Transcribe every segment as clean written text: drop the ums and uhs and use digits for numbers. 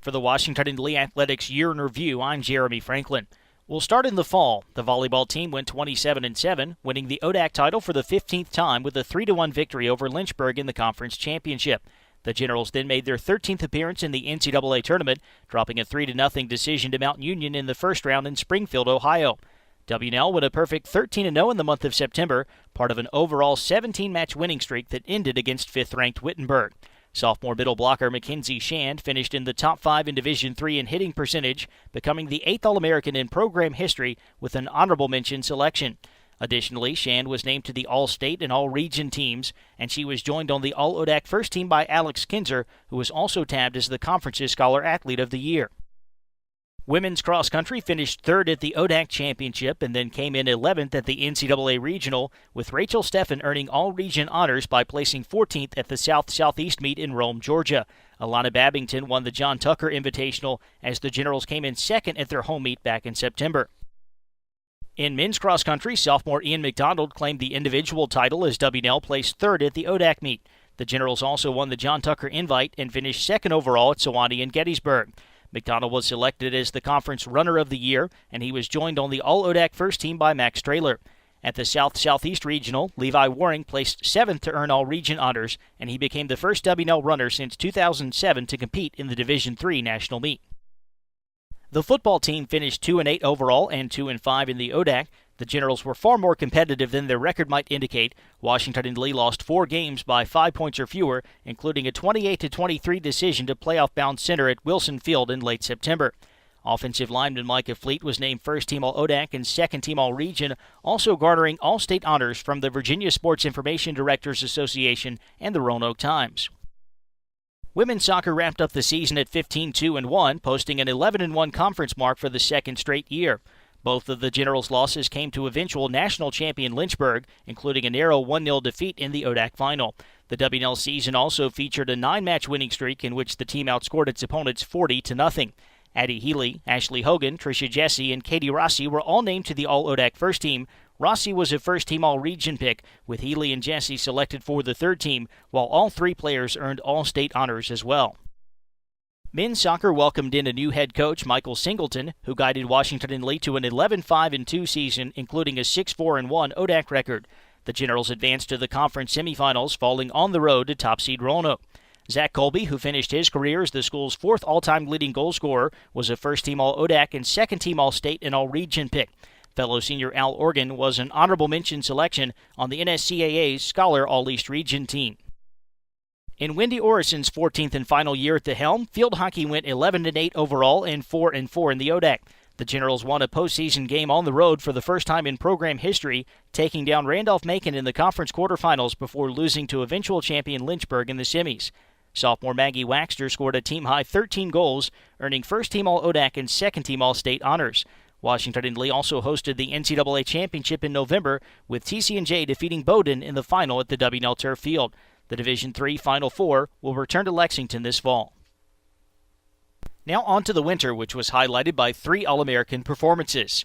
For the Washington Lee Athletics Year in Review, I'm Jeremy Franklin. We'll start in the fall. The volleyball team went 27-7, winning the ODAC title for the 15th time with a 3-1 victory over Lynchburg in the conference championship. The Generals then made their 13th appearance in the NCAA tournament, dropping a 3-0 decision to Mount Union in the first round in Springfield, Ohio. W&L went a perfect 13-0 in the month of September, part of an overall 17-match winning streak that ended against 5th-ranked Wittenberg. Sophomore middle blocker Mackenzie Shand finished in the top 5 in Division III in hitting percentage, becoming the 8th All-American in program history with an honorable mention selection. Additionally, Shand was named to the All-State and All-Region teams, and she was joined on the All-ODAC first team by Alex Kinzer, who was also tabbed as the conference's Scholar Athlete of the Year. Women's cross country finished 3rd at the ODAC Championship and then came in 11th at the NCAA Regional, with Rachel Steffen earning all-region honors by placing 14th at the South-Southeast meet in Rome, Georgia. Alana Babington won the John Tucker Invitational as the Generals came in 2nd at their home meet back in September. In men's cross country, sophomore Ian McDonald claimed the individual title as W&L placed 3rd at the ODAC meet. The Generals also won the John Tucker Invite and finished 2nd overall at Sewanee and Gettysburg. McDonald was selected as the conference runner of the year, and he was joined on the All-ODAC first team by Max Traylor. At the South-Southeast Regional, Levi Waring placed 7th to earn all-region honors, and he became the first W&L runner since 2007 to compete in the Division III national meet. The football team finished 2-8 overall and 2-5 in the ODAC. The Generals were far more competitive than their record might indicate. Washington and Lee lost 4 games by 5 points or fewer, including a 28-23 decision to playoff-bound center at Wilson Field in late September. Offensive lineman Micah Fleet was named first-team All-ODAC and second-team All-Region, also garnering All-State honors from the Virginia Sports Information Directors Association and the Roanoke Times. Women's soccer wrapped up the season at 15-2-1, posting an 11-1 conference mark for the second straight year. Both of the Generals' losses came to eventual national champion Lynchburg, including a narrow 1-0 defeat in the ODAC final. The W&L season also featured a 9-match winning streak in which the team outscored its opponents 40-0. Addie Healy, Ashley Hogan, Tricia Jesse, and Katie Rossi were all named to the All-ODAC first team. Rossi was a first-team All-Region pick, with Healy and Jesse selected for the third team, while all 3 players earned All-State honors as well. Men's soccer welcomed in a new head coach, Michael Singleton, who guided Washington and Lee to an 11-5-2 season, including a 6-4-1 ODAC record. The Generals advanced to the conference semifinals, falling on the road to top seed Roanoke. Zach Colby, who finished his career as the school's 4th all-time leading goal scorer, was a first-team All-ODAC and second-team All-State and All-Region pick. Fellow senior Al Organ was an honorable mention selection on the NSCAA's Scholar All-East Region team. In Wendy Orison's 14th and final year at the helm, field hockey went 11-8 overall and 4-4 in the ODAC. The Generals won a postseason game on the road for the first time in program history, taking down Randolph-Macon in the conference quarterfinals before losing to eventual champion Lynchburg in the semis. Sophomore Maggie Waxter scored a team-high 13 goals, earning first-team All-ODAC and second-team All-State honors. Washington and Lee also hosted the NCAA Championship in November, with TC&J defeating Bowdoin in the final at the W&L Turf Field. The Division III Final Four will return to Lexington this fall. Now on to the winter, which was highlighted by 3 All-American performances.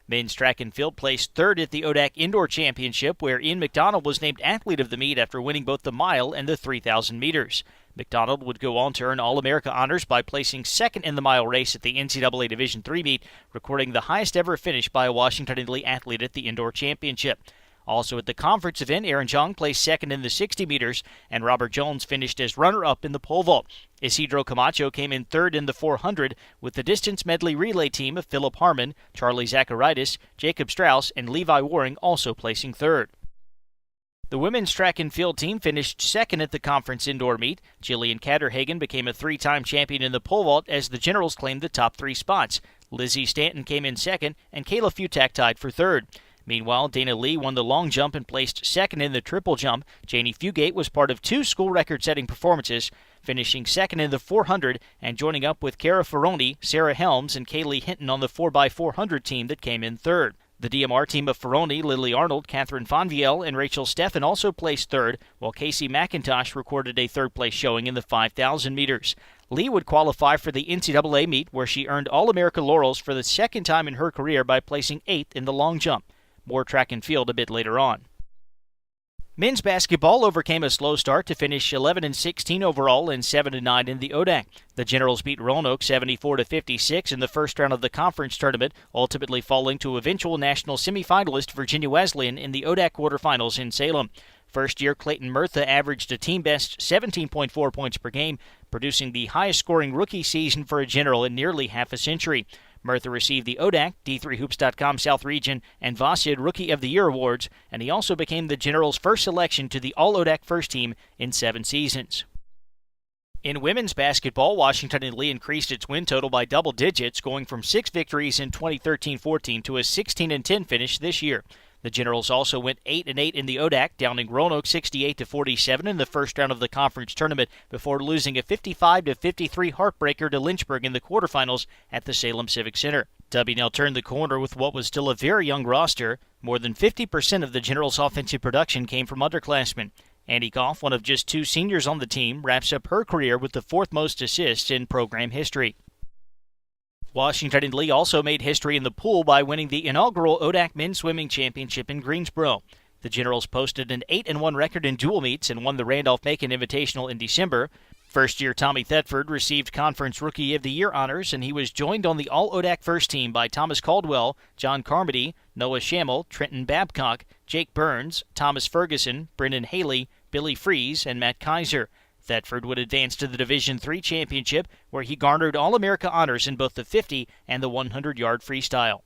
Men's track and field placed 3rd at the ODAC Indoor Championship, where Ian McDonald was named Athlete of the Meet after winning both the mile and the 3,000 meters. McDonald would go on to earn All-America honors by placing 2nd in the mile race at the NCAA Division III meet, recording the highest ever finish by a Washington and Lee athlete at the Indoor Championship. Also at the conference event, Aaron Jong placed 2nd in the 60 meters, and Robert Jones finished as runner-up in the pole vault. Isidro Camacho came in 3rd in the 400, with the distance medley relay team of Philip Harmon, Charlie Zacharitis, Jacob Strauss, and Levi Waring also placing 3rd. The women's track and field team finished 2nd at the conference indoor meet. Jillian Catterhagen became a 3-time champion in the pole vault as the Generals claimed the top 3 spots. Lizzie Stanton came in 2nd, and Kayla Futak tied for 3rd. Meanwhile, Dana Lee won the long jump and placed 2nd in the triple jump. Janie Fugate was part of 2 school record-setting performances, finishing 2nd in the 400 and joining up with Cara Ferroni, Sarah Helms, and Kaylee Hinton on the 4x400 team that came in 3rd. The DMR team of Ferroni, Lily Arnold, Catherine Fonvielle, and Rachel Steffen also placed 3rd, while Casey McIntosh recorded a 3rd-place showing in the 5,000 meters. Lee would qualify for the NCAA meet, where she earned All-America laurels for the 2nd time in her career by placing 8th in the long jump. More track and field a bit later on. Men's basketball overcame a slow start to finish 11-16 overall and 7-9 in the ODAC. The Generals beat Roanoke 74-56 in the first round of the conference tournament, ultimately falling to eventual national semifinalist Virginia Wesleyan in the ODAC quarterfinals in Salem. First-year Clayton Murtha averaged a team-best 17.4 points per game, producing the highest-scoring rookie season for a General in nearly half a century. Murtha received the ODAC, D3Hoops.com South Region, and VASID Rookie of the Year awards, and he also became the Generals' first selection to the All-ODAC First Team in 7 seasons. In women's basketball, Washington and Lee increased its win total by double digits, going from 6 victories in 2013-14 to a 16-10 finish this year. The Generals also went 8-8 in the ODAC, downing Roanoke 68-47 in the first round of the conference tournament before losing a 55-53 heartbreaker to Lynchburg in the quarterfinals at the Salem Civic Center. W&L turned the corner with what was still a very young roster. More than 50% of the Generals' offensive production came from underclassmen. Andy Goff, one of just 2 seniors on the team, wraps up her career with the 4th most assists in program history. Washington and Lee also made history in the pool by winning the inaugural ODAC Men's Swimming Championship in Greensboro. The Generals posted an 8-1 record in dual meets and won the Randolph-Macon Invitational in December. First-year Tommy Thetford received Conference Rookie of the Year honors, and he was joined on the All-ODAC First Team by Thomas Caldwell, John Carmody, Noah Schammel, Trenton Babcock, Jake Burns, Thomas Ferguson, Brendan Haley, Billy Freeze, and Matt Kaiser. Thetford would advance to the Division III championship, where he garnered All-America honors in both the 50 and the 100-yard freestyle.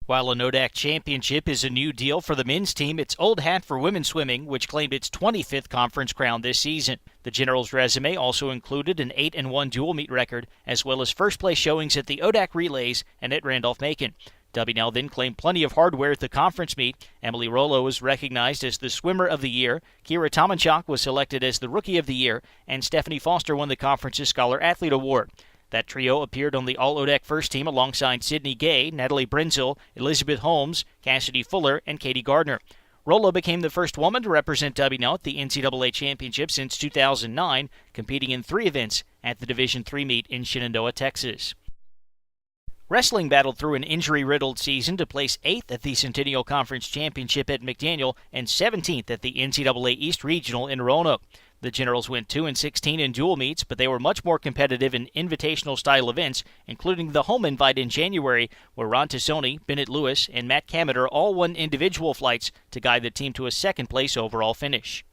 While an ODAC championship is a new deal for the men's team, it's old hat for women's swimming, which claimed its 25th conference crown this season. The Generals' resume also included an 8-1 dual meet record, as well as first-place showings at the ODAC Relays and at Randolph-Macon. W&L then claimed plenty of hardware at the conference meet. Emily Rollo was recognized as the Swimmer of the Year, Kira Tomanchak was selected as the Rookie of the Year, and Stephanie Foster won the conference's Scholar Athlete Award. That trio appeared on the All-ODAC First Team alongside Sydney Gay, Natalie Brenzel, Elizabeth Holmes, Cassidy Fuller, and Katie Gardner. Rollo became the first woman to represent W&L at the NCAA Championship since 2009, competing in 3 events at the Division III meet in Shenandoah, Texas. Wrestling battled through an injury-riddled season to place 8th at the Centennial Conference Championship at McDaniel and 17th at the NCAA East Regional in Roanoke. The Generals went 2-16 in dual meets, but they were much more competitive in invitational-style events, including the home invite in January, where Ron Tassoni, Bennett Lewis, and Matt Cameter all won individual flights to guide the team to a second-place overall finish.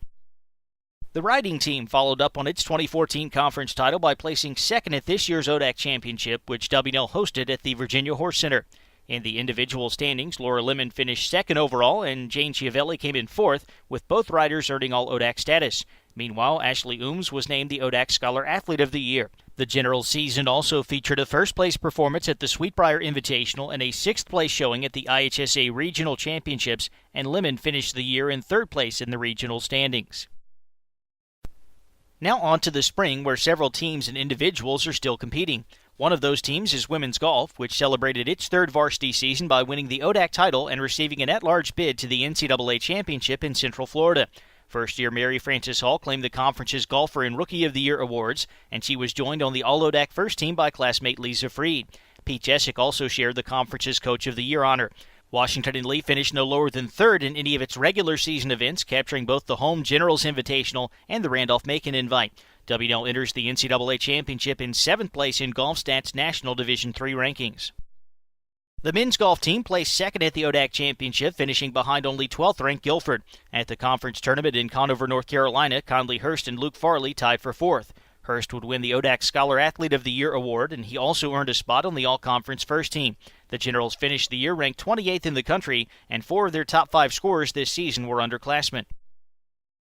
The riding team followed up on its 2014 conference title by placing 2nd at this year's ODAC Championship, which W&L hosted at the Virginia Horse Center. In the individual standings, Laura Lemon finished 2nd overall, and Jane Chiavelli came in 4th, with both riders earning all ODAC status. Meanwhile, Ashley Ooms was named the ODAC Scholar Athlete of the Year. The Generals season also featured a first-place performance at the Sweetbriar Invitational and a 6th-place showing at the IHSA Regional Championships, and Lemon finished the year in 3rd place in the regional standings. Now on to the spring, where several teams and individuals are still competing. One of those teams is women's golf, which celebrated its 3rd varsity season by winning the ODAC title and receiving an at-large bid to the NCAA Championship in Central Florida. First-year Mary Frances Hall claimed the conference's Golfer and Rookie of the Year awards, and she was joined on the All-ODAC First Team by classmate Lisa Freed. Pete Jessic also shared the conference's Coach of the Year honor. Washington and Lee finished no lower than 3rd in any of its regular season events, capturing both the home Generals Invitational and the Randolph-Macon Invite. W&L enters the NCAA Championship in 7th place in GolfStat's National Division III rankings. The men's golf team placed 2nd at the ODAC Championship, finishing behind only 12th-ranked Guilford. At the conference tournament in Conover, North Carolina, Conley Hurst and Luke Farley tied for 4th. Hurst would win the ODAC Scholar Athlete of the Year award, and he also earned a spot on the All-Conference First Team. The Generals finished the year ranked 28th in the country, and 4 of their top 5 scorers this season were underclassmen.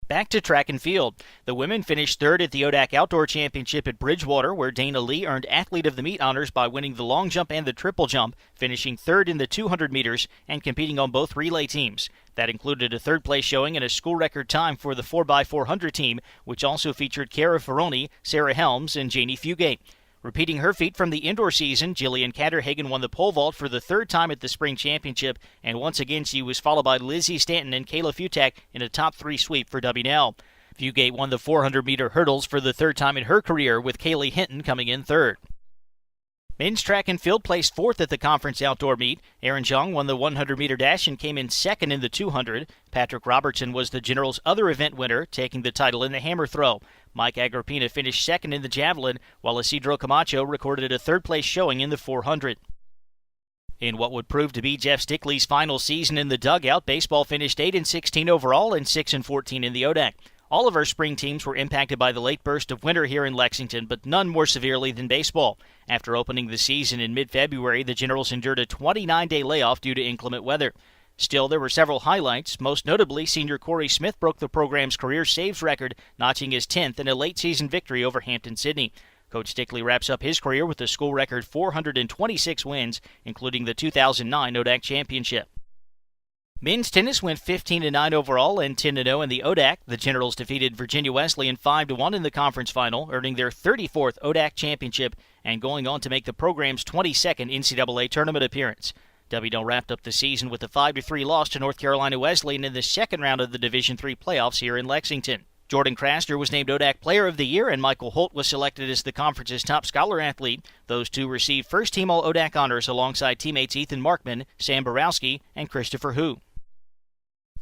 Back to track and field. The women finished 3rd at the ODAC Outdoor Championship at Bridgewater, where Dana Lee earned Athlete of the Meet honors by winning the long jump and the triple jump, finishing 3rd in the 200 meters and competing on both relay teams. That included a 3rd-place showing and a school record time for the 4x400 team, which also featured Kara Ferroni, Sarah Helms, and Janie Fugate. Repeating her feat from the indoor season, Jillian Catterhagen won the pole vault for the 3rd time at the spring championship, and once again she was followed by Lizzie Stanton and Kayla Futak in a top 3 sweep for W&L. Fugate won the 400-meter hurdles for the 3rd time in her career, with Kaylee Hinton coming in 3rd. Men's track and field placed fourth at the conference outdoor meet. Aaron Jung won the 100-meter dash and came in second in the 200. Patrick Robertson was the General's other event winner, taking the title in the hammer throw. Mike Agrippina finished second in the javelin, while Isidro Camacho recorded a third-place showing in the 400. In what would prove to be Jeff Stickley's final season in the dugout, baseball finished 8-16 overall and 6-14 in the ODAC. All of our spring teams were impacted by the late burst of winter here in Lexington, but none more severely than baseball. After opening the season in mid-February, the Generals endured a 29-day layoff due to inclement weather. Still, there were several highlights. Most notably, senior Corey Smith broke the program's career saves record, notching his 10th in a late-season victory over Hampton-Sydney. Coach Stickley wraps up his career with a school record 426 wins, including the 2009 ODAC championship. Men's tennis went 15-9 overall and 10-0 in the ODAC. The Generals defeated Virginia Wesleyan 5-1 in the conference final, earning their 34th ODAC championship and going on to make the program's 22nd NCAA tournament appearance. W&L wrapped up the season with a 5-3 loss to North Carolina Wesleyan in the second round of the Division III playoffs here in Lexington. Jordan Krasner was named ODAC Player of the Year, and Michael Holt was selected as the conference's top scholar athlete. Those two received first-team All-ODAC honors alongside teammates Ethan Markman, Sam Borowski, and Christopher Hu.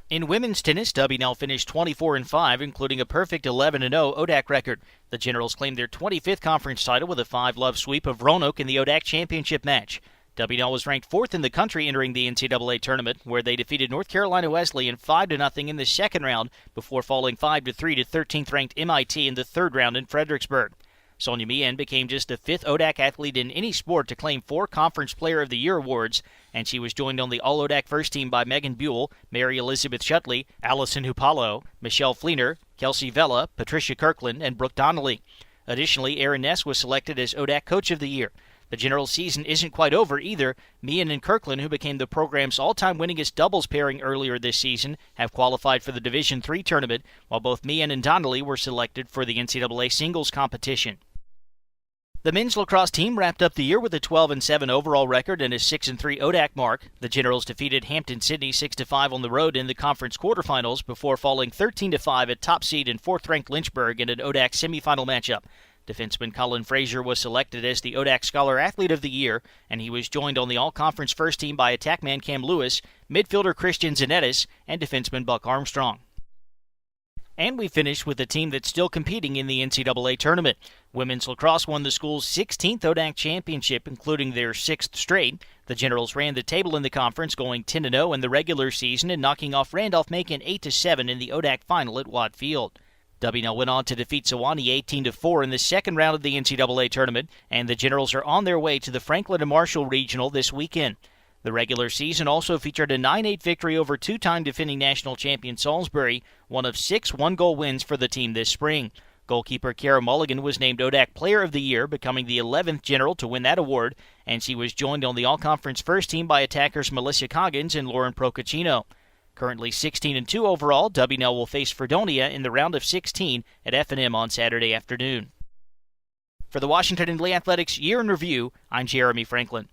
In women's tennis, W&L finished 24-5, including a perfect 11-0 ODAC record. The Generals claimed their 25th conference title with a 5-love sweep of Roanoke in the ODAC championship match. W&L was ranked 4th in the country entering the NCAA tournament, where they defeated North Carolina Wesleyan 5-0 in the second round before falling 5-3 to 13th-ranked MIT in the third round in Fredericksburg. Sonia Meehan became just the 5th ODAC athlete in any sport to claim 4 Conference Player of the Year awards, and she was joined on the All-ODAC first team by Megan Buell, Mary Elizabeth Shutley, Allison Hupalo, Michelle Fleener, Kelsey Vella, Patricia Kirkland, and Brooke Donnelly. Additionally, Erin Ness was selected as ODAC Coach of the Year. The General's season isn't quite over either. Meehan and Kirkland, who became the program's all-time winningest doubles pairing earlier this season, have qualified for the Division III tournament, while both Meehan and Donnelly were selected for the NCAA singles competition. The men's lacrosse team wrapped up the year with a 12-7 overall record and a 6-3 ODAC mark. The Generals defeated Hampton-Sydney 6-5 on the road in the conference quarterfinals before falling 13-5 at top seed and 4th-ranked Lynchburg in an ODAC semifinal matchup. Defenseman Colin Frazier was selected as the ODAC Scholar Athlete of the Year, and he was joined on the all-conference first team by attackman Cam Lewis, midfielder Christian Zanettis, and defenseman Buck Armstrong. And we finished with a team that's still competing in the NCAA tournament. Women's lacrosse won the school's 16th ODAC championship, including their 6th straight. The Generals ran the table in the conference, going 10-0 in the regular season and knocking off Randolph-Macon 8-7 in the ODAC final at Watt Field. W&L went on to defeat Sewanee 18-4 in the second round of the NCAA tournament, and the Generals are on their way to the Franklin and Marshall Regional this weekend. The regular season also featured a 9-8 victory over two-time defending national champion Salisbury, one of 6 one-goal wins for the team this spring. Goalkeeper Kara Mulligan was named ODAC Player of the Year, becoming the 11th General to win that award, and she was joined on the all-conference first team by attackers Melissa Coggins and Lauren Procaccino. Currently 16-2 overall, W&L will face Fredonia in the round of 16 at F&M on Saturday afternoon. For the Washington and Lee Athletics Year in Review, I'm Jeremy Franklin.